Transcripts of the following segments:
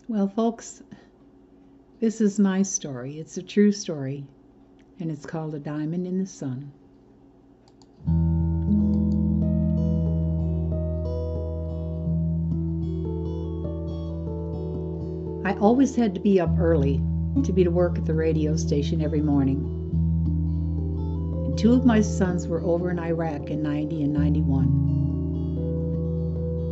Well, folks, this is my story. It's a true story, and it's called A Diamond in the Sun. I always had to be up early to be to work at the radio station every morning. And two of my sons were over in Iraq in 90 and 91.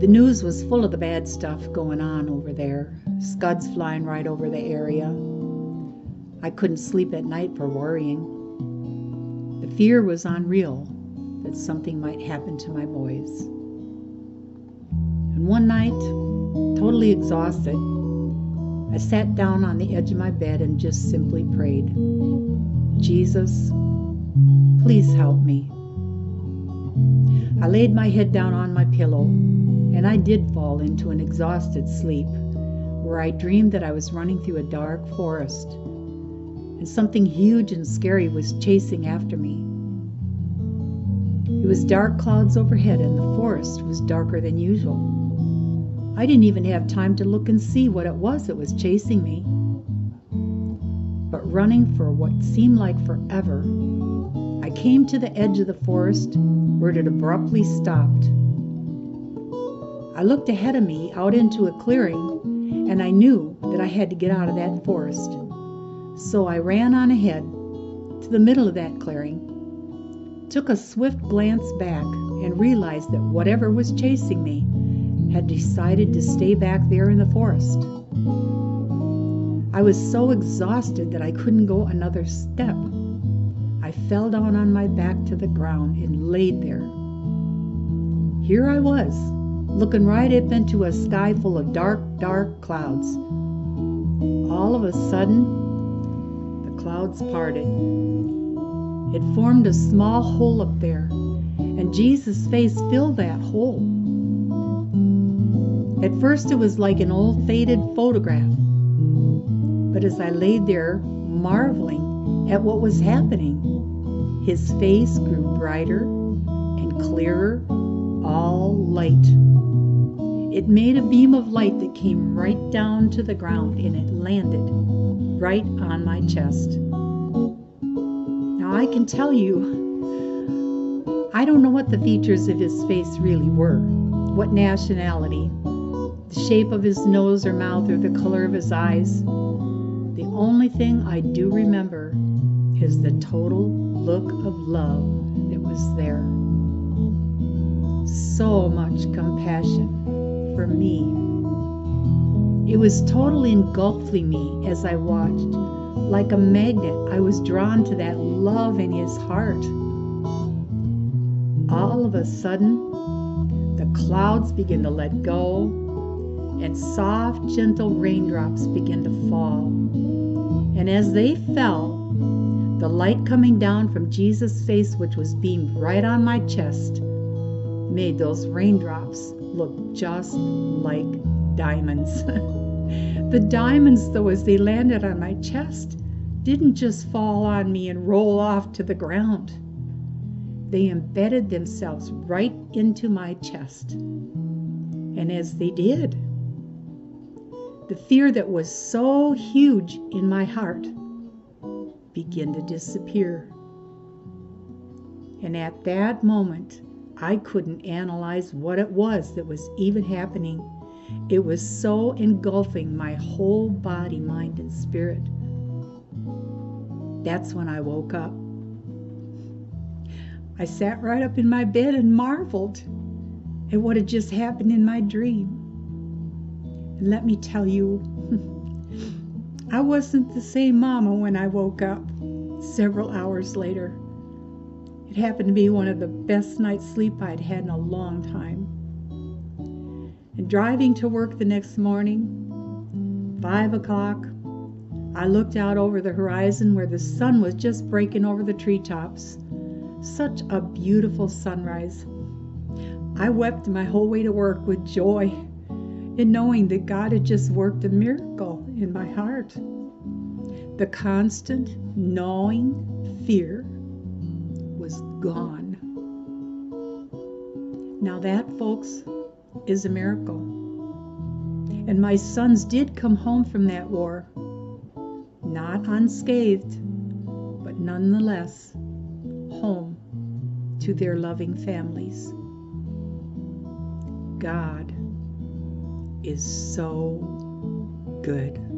The news was full of the bad stuff going on over there, scuds flying right over the area. I couldn't sleep at night for worrying. The fear was unreal that something might happen to my boys. And one night, totally exhausted, I sat down on the edge of my bed and just simply prayed, Jesus, please help me. I laid my head down on my pillow, and I did fall into an exhausted sleep, where I dreamed that I was running through a dark forest, and something huge and scary was chasing after me. It was dark clouds overhead, and the forest was darker than usual. I didn't even have time to look and see what it was that was chasing me. But running for what seemed like forever, I came to the edge of the forest where it abruptly stopped. I looked ahead of me out into a clearing, and I knew that I had to get out of that forest. So I ran on ahead to the middle of that clearing, took a swift glance back, and realized that whatever was chasing me had decided to stay back there in the forest. I was so exhausted that I couldn't go another step. I fell down on my back to the ground and laid there. Here I was, looking right up into a sky full of dark, dark clouds. All of a sudden, the clouds parted. It formed a small hole up there, and Jesus' face filled that hole. At first it was like an old faded photograph, but as I lay there marveling at what was happening, his face grew brighter and clearer, all light. It made a beam of light that came right down to the ground, and it landed right on my chest. Now I can tell you, I don't know what the features of his face really were, what nationality, the shape of his nose or mouth, or the color of his eyes. The only thing I do remember is the total look of love that was there. So much compassion for me. It was totally engulfing me as I watched. Like a magnet, I was drawn to that love in his heart. All of a sudden, the clouds began to let go, and soft, gentle raindrops began to fall. And as they fell, the light coming down from Jesus' face, which was beamed right on my chest, made those raindrops look just like diamonds. The diamonds, though, as they landed on my chest, didn't just fall on me and roll off to the ground. They embedded themselves right into my chest. And as they did, the fear that was so huge in my heart began to disappear. And at that moment, I couldn't analyze what it was that was even happening. It was so engulfing my whole body, mind, and spirit. That's when I woke up. I sat right up in my bed and marveled at what had just happened in my dream. And let me tell you, I wasn't the same mama when I woke up several hours later. It happened to be one of the best night's sleep I'd had in a long time. And driving to work the next morning, 5 o'clock, I looked out over the horizon where the sun was just breaking over the treetops. Such a beautiful sunrise. I wept my whole way to work with joy in knowing that God had just worked a miracle in my heart. The constant gnawing fear was gone. Now that, folks, is a miracle. And my sons did come home from that war, not unscathed, but nonetheless home to their loving families. God is so good.